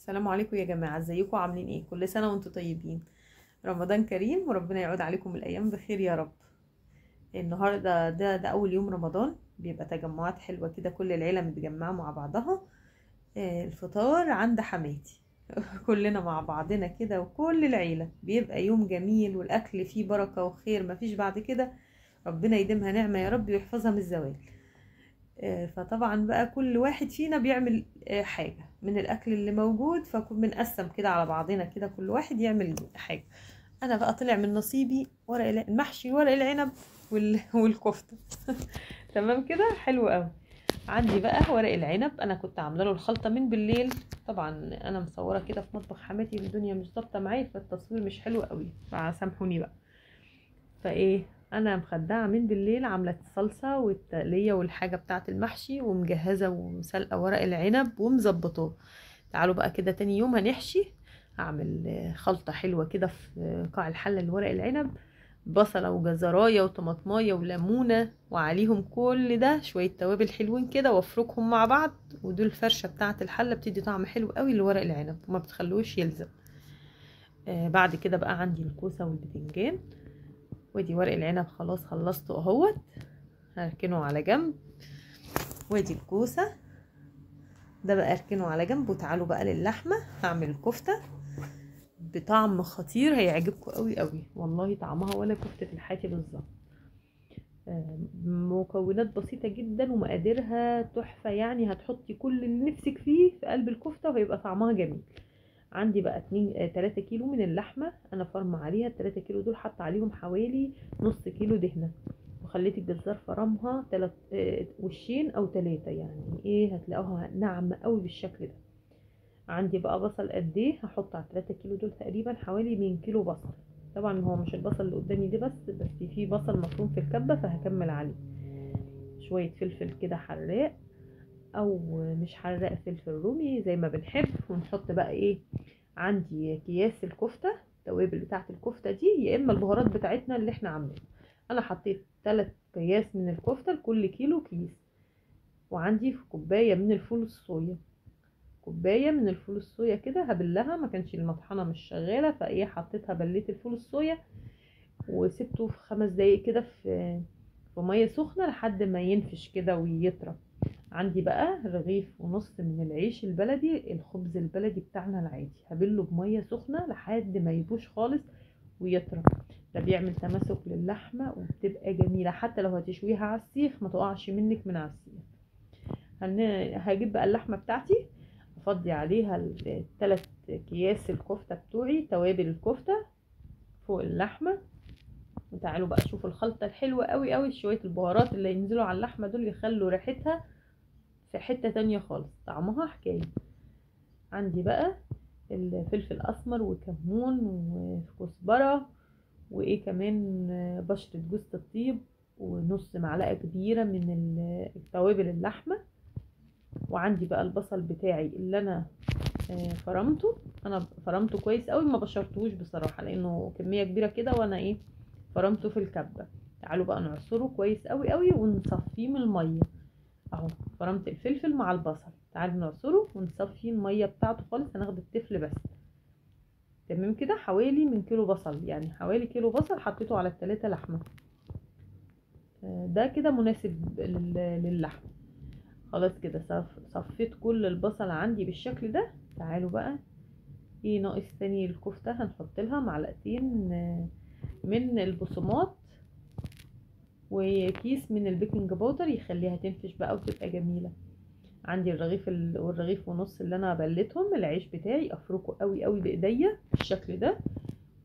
السلام عليكم يا جماعة، ازيكم عاملين ايه؟ كل سنة وانتم طيبين. رمضان كريم وربنا يعود عليكم الأيام بخير يا رب. النهاردة ده أول يوم رمضان، بيبقى تجمعات حلوة كده، كل العيلة متجمعة مع بعضها. الفطار عند حماتي. كلنا مع بعضنا كده وكل العيلة، بيبقى يوم جميل والأكل فيه بركة وخير مفيش بعد كده. ربنا يديمها نعمة يا رب ويحفظها من الزوال. فطبعا بقى كل واحد فينا بيعمل حاجة من الأكل اللي موجود، فبنقسم كده على بعضنا كده، كل واحد يعمل حاجة. أنا بقى طلع من نصيبي المحشي ورق العنب والكفتة. تمام كده، حلو قوي. عندي بقى ورق العنب، أنا كنت عاملة له الخلطة من بالليل. طبعا أنا مصورة كده في مطبخ حماتي، الدنيا مش ظابطة معايا فالتصوير مش حلو قوي، فسامحوني بقى. فايه، انا مخدعه من بالليل، عامله الصلصه والتقليه والحاجه بتاعه المحشي، ومجهزه وسلقه ورق العنب ومظبطاه. تعالوا بقى كده تاني يوم هنحشي. هعمل خلطه حلوه كده في قاع الحله لورق العنب. بصله وجزرايه وطماطمايه وليمونه، وعليهم كل ده شويه توابل حلوين كده، وافركهم مع بعض. ودول الفرشه بتاعه الحله بتدي طعم حلو قوي لورق العنب وما بتخلوش يلزق. بعد كده بقى عندي الكوسه والبتنجان. ودي ورق العنب خلاص خلصته اهوت، هركنه على جنب. ودي الكوسه، ده بقى اركنه على جنب. وتعالوا بقى للحمه، هعمل الكفته بطعم خطير هيعجبكم قوي قوي، والله طعمها ولا كفته الحاتي بالظبط. مكونات بسيطه جدا ومقاديرها تحفه، يعني هتحطي كل اللي نفسك فيه في قلب الكفته وهيبقى طعمها جميل. عندي بقى 3 كيلو من اللحمه، انا فرمه عليها 3 كيلو دول، حط عليهم حوالي نص كيلو دهنه، وخليت الجزار فرمها 3 وشين او 3، يعني ايه هتلاقوها ناعمه قوي بالشكل ده. عندي بقى بصل قد ايه، هحط على 3 كيلو دول تقريبا حوالي 2 كيلو بصل. طبعا هو مش البصل اللي قدامي ده بس في بصل مفروم في الكبه فهكمل عليه. شويه فلفل كده حراق، او مش حراق، فلفل رومي زي ما بنحب. ونحط بقى ايه، عندي اكياس الكفته، التوابل بتاعه الكفته دي، يا اما البهارات بتاعتنا اللي احنا عاملينها. انا حطيت 3 اكياس من الكفته لكل كيلو كيس. وعندي كوبايه من الفول الصويا، كوبايه من الفول الصويا كده هبلها، ما كانش المطحنه مش شغاله فايه حطيتها، بليت الفول الصويا وسبته في 5 دقايق كده في ميه سخنه لحد ما ينفش كده ويطرى. عندي بقى رغيف ونص من العيش البلدي، الخبز البلدي بتاعنا العادي، هبله بميه سخنه لحد ما يبوش خالص ويطرى. ده بيعمل تماسك للحمه وبتبقى جميله، حتى لو هتشويها على السيخ ما تقعش منك من على السيخ. هجيب بقى اللحمه بتاعتي، افضي عليها ال3 اكياس الكفته بتوعي، توابل الكفته فوق اللحمه. وتعالوا بقى شوفوا الخلطه الحلوه قوي قوي، شويه البهارات اللي ينزلوا على اللحمه دول يخلوا ريحتها في حتة تانية خالص، طعمها حكاية. عندي بقى الفلفل الاسمر وكمون وكزبرة، وايه كمان، بشرة جوز الطيب، ونص معلقة كبيرة من توابل اللحمة. وعندي بقى البصل بتاعي اللي انا فرمته. انا فرمته كويس قوي، ما بشرتهوش بصراحة لانه كمية كبيرة كده، وانا ايه فرمته في الكبة. تعالوا بقى نعصره كويس قوي قوي ونصفيه من المية اهو. فرمت الفلفل مع البصل، تعالوا نعصره ونصفي الميه بتاعته خالص، هناخد التفل بس. تمام كده، حوالي من كيلو بصل، يعني حوالي كيلو بصل حطيته على ال3 لحمه. ده كده مناسب للحمه. خلاص كده صفيت كل البصل عندي بالشكل ده. تعالوا بقى، ايه ناقص تاني؟ الكفته هنحط لها معلقتين من البقسماط، وكيس من البيكنج باودر يخليها تنفش بقى وتبقى جميله. عندي والرغيف ونص اللي انا بلتهم، العيش بتاعي افركه قوي قوي بايديا بالشكل ده.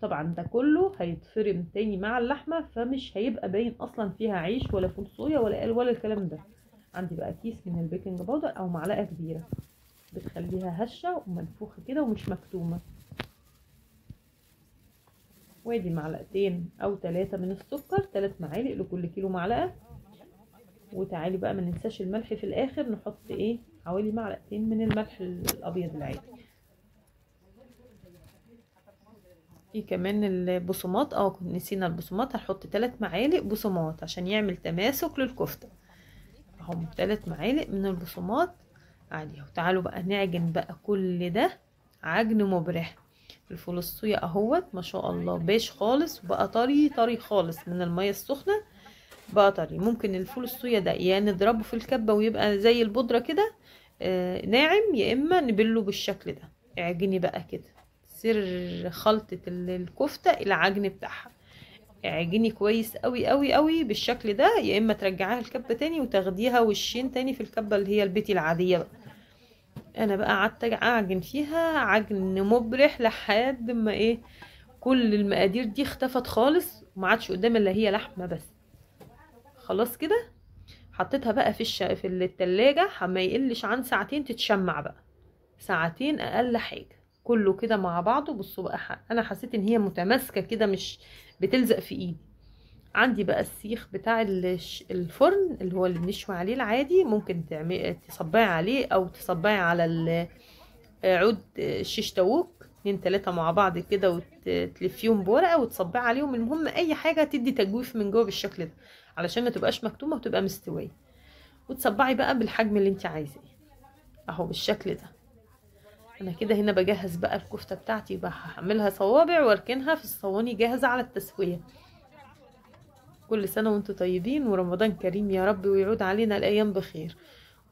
طبعا ده كله هيتفرم تاني مع اللحمه، فمش هيبقى باين اصلا فيها عيش ولا فول صويا ولا الكلام ده. عندي بقى كيس من البيكنج باودر او معلقه كبيره، بتخليها هشه ومنفوخه كده ومش مكتومه. وادي معلقتين او 3 من السكر، 3 معالق لكل كيلو معلقه. وتعالي بقى ما ننساش الملح في الاخر، نحط ايه حوالي معلقتين من الملح الابيض العادي. في كمان البصمات، نسينا البصمات، هنحط 3 معالق بصمات عشان يعمل تماسك للكفته اهم، 3 معالق من البصمات عادي. وتعالوا بقى نعجن بقى كل ده عجن مبرح. الفول الصويا اهوت ما شاء الله باش خالص، وبقى طري طري خالص من المية السخنة، بقى طري. ممكن الفول الصويا ده يا نضربه في الكبة ويبقى زي البودرة كده ناعم، يا اما نبله بالشكل ده. اعجني بقى كده، سر خلطة الكفتة العجن بتاعها. اعجني كويس قوي قوي قوي بالشكل ده، يا اما ترجعيها الكبة تاني وتاخديها وشين تاني في الكبة اللي هي البيتي العادية بقى. انا بقى قعدت اعجن فيها عجن مبرح لحد ما ايه، كل المقادير دي اختفت خالص، وما عادش قدام الا هي لحمة بس. خلاص كده حطيتها بقى في التلاجة، ما يقلش عن ساعتين تتشمع بقى، ساعتين اقل حاجة. كله كده مع بعضه. بصوا بقى انا حسيت ان هي متماسكة كده، مش بتلزق في ايدي. عندي بقى السيخ بتاع الفرن اللي هو اللي بنشوي عليه العادي، ممكن تصبعي عليه او تصبعي على عود شيش تاووك، 2 3 مع بعض كده، وتلفيهم بورقة وتصبعي عليهم. المهم اي حاجة تدي تجويف من جوه بالشكل ده، علشان ما تبقاش مكتومة وتبقى مستوية. وتصبعي بقى بالحجم اللي انت عايزاه اهو بالشكل ده. انا كده هنا بجهز بقى الكفتة بتاعتي، بقى هعملها صوابع واركنها في الصواني جاهزة على التسوية. كل سنة وانتم طيبين، ورمضان كريم يا رب، ويعود علينا الأيام بخير،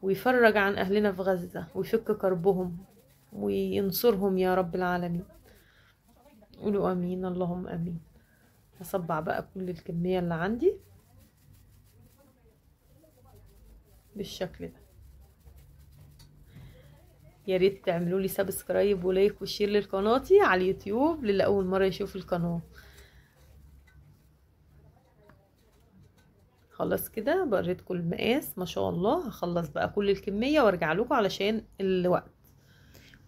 ويفرج عن أهلنا في غزة، ويفك كربهم، وينصرهم يا رب العالمين. قولوا أمين، اللهم أمين. هصبع بقى كل الكمية اللي عندي بالشكل ده. يا ريت تعملوا لي سبسكرايب ولايك وشير للقناتي على اليوتيوب للي أول مرة يشوف القناة. خلاص كده وريتكم المقاس ما شاء الله. هخلص بقى كل الكمية وارجع لكم علشان الوقت.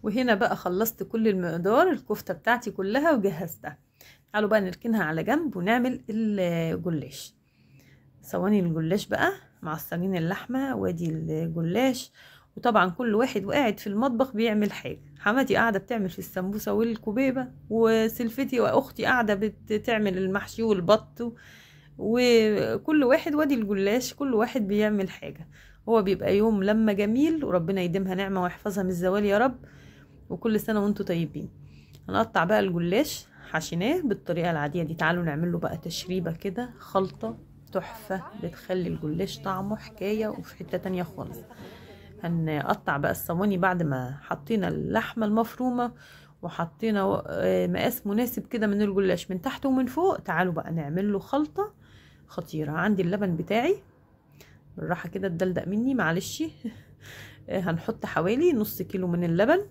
وهنا بقى خلصت كل المقدار الكفتة بتاعتي كلها وجهزتها. تعالوا بقى نركنها على جنب ونعمل الجلاش. صواني الجلاش بقى معصرين اللحمة، وادي الجلاش. وطبعا كل واحد وقاعد في المطبخ بيعمل حاجة. حماتي قاعدة بتعمل في السمبوسة والكبيبة، وسلفتي واختي قاعدة بتعمل المحشي والبط، وكل واحد وادي الجلاش، كل واحد بيعمل حاجة. هو بيبقى يوم لما جميل، وربنا يديمها نعمة ويحفظها من الزوال يا رب. وكل سنة وانتم طيبين. هنقطع بقى الجلاش، حشيناه بالطريقة العادية دي. تعالوا نعمل له بقى تشريبة كده، خلطة تحفة بتخلي الجلاش طعمه حكاية وفي حتة تانية خالص. هنقطع بقى الصواني بعد ما حطينا اللحمة المفرومة، وحطينا مقاس مناسب كده من الجلاش من تحت ومن فوق. تعالوا بقى نعمل له خلطة خطيرة. عندي اللبن بتاعي، بالراحة كده اتدلدق مني معلش. هنحط حوالي نص كيلو من اللبن،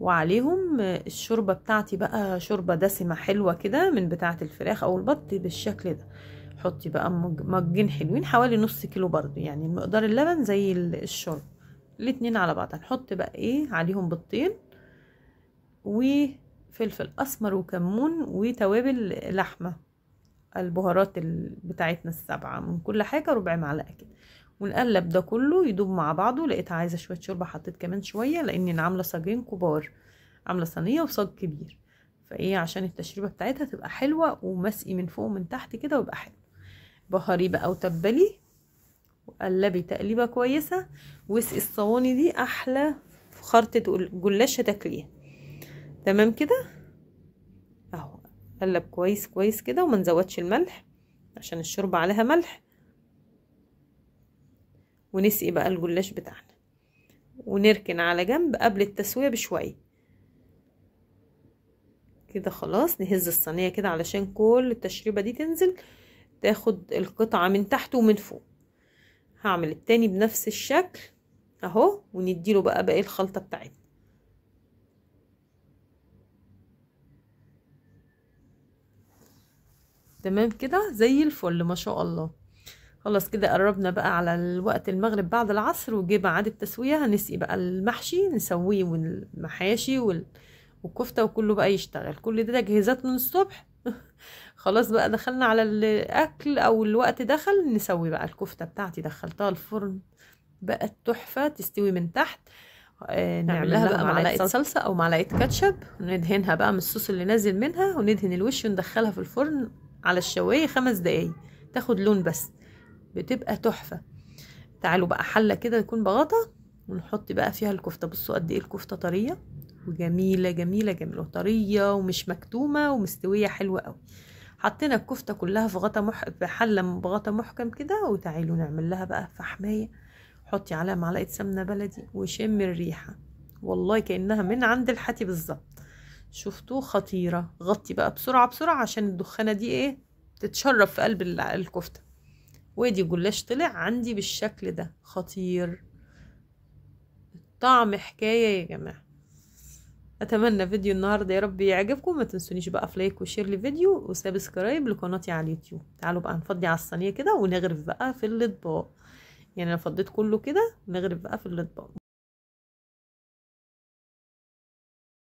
وعليهم الشوربة بتاعتي بقى، شوربة دسمة حلوة كده من بتاعة الفراخ او البط بالشكل ده. حطي بقى مجين حلوين، حوالي نص كيلو برضو، يعني مقدار اللبن زي الشوربة، الاتنين على بعض. هنحط بقى ايه عليهم بيضتين، وفلفل اسمر وكمون وتوابل لحمة، البهارات بتاعتنا السبعة من كل حاجة، ربع معلقة كده. ونقلب ده كله يدوب مع بعضه. لقيت عايزة شوية شوربة، حطيت كمان شوية، لاني انا عاملة صاجين كبار، عاملة صينية وصاج كبير، فايه عشان التشريبة بتاعتها تبقى حلوة ومسقي من فوق ومن تحت كده ويبقى حلو. بهاري بقى وتبلي، وقلبي تقليبة كويسة، واسقي الصواني دي احلى خرطة جلاش هتاكليها. تمام كده اهو. قلب كويس كويس كده، وما نزودش الملح عشان الشوربة عليها ملح. ونسقي بقى الجلاش بتاعنا، ونركن على جنب قبل التسوية بشوية كده. خلاص نهز الصينية كده علشان كل التشريبة دي تنزل، تاخد القطعة من تحت ومن فوق. هعمل التاني بنفس الشكل اهو، ونديله بقى باقي الخلطة بتاعتنا. تمام كده زي الفل ما شاء الله. خلاص كده قربنا بقى على الوقت المغرب بعد العصر، وجه بعد التسوية. هنسقي بقى المحشي نسويه، والمحاشي والكفتة، وكله بقى يشتغل. كل ده تجهيزات من الصبح. خلاص بقى دخلنا على الاكل، او الوقت دخل نسوي بقى الكفتة بتاعتي. دخلتها الفرن بقت تحفة، تستوي من تحت. نعمل لها بقى معلقة صلصة او معلقة كاتشب، وندهنها بقى من الصوص اللي نازل منها، وندهن الوش وندخلها في الفرن على الشواية 5 دقايق، تاخد لون بس، بتبقى تحفة. تعالوا بقى حلة كده يكون بغطا، ونحط بقى فيها الكفتة. بصوا قد ايه الكفتة طرية وجميله جميله جميله وطريه ومش مكتومه ومستويه حلوه قوي. حطينا الكفته كلها في في حله بغطا محكم كده، وتعالوا نعمل لها بقى فحمايه. حطي عليها معلقه سمنه بلدي وشم الريحه، والله كانها من عند الحاتي بالظبط. شفتوه خطيره. غطي بقى بسرعه بسرعه عشان الدخانه دي ايه تتشرب في قلب الكفته. وادي جلاش طلع عندي بالشكل ده، خطير طعم حكايه يا جماعه. اتمنى فيديو النهارده يا رب يعجبكم. ما تنسونيش بقى في لايك وشير للفيديو وسبسكرايب لقناتي على اليوتيوب. تعالوا بقى نفضي على الصينيه كده ونغرف بقى في الاطباق. يعني انا فضيت كله كده ونغرف بقى في الاطباق.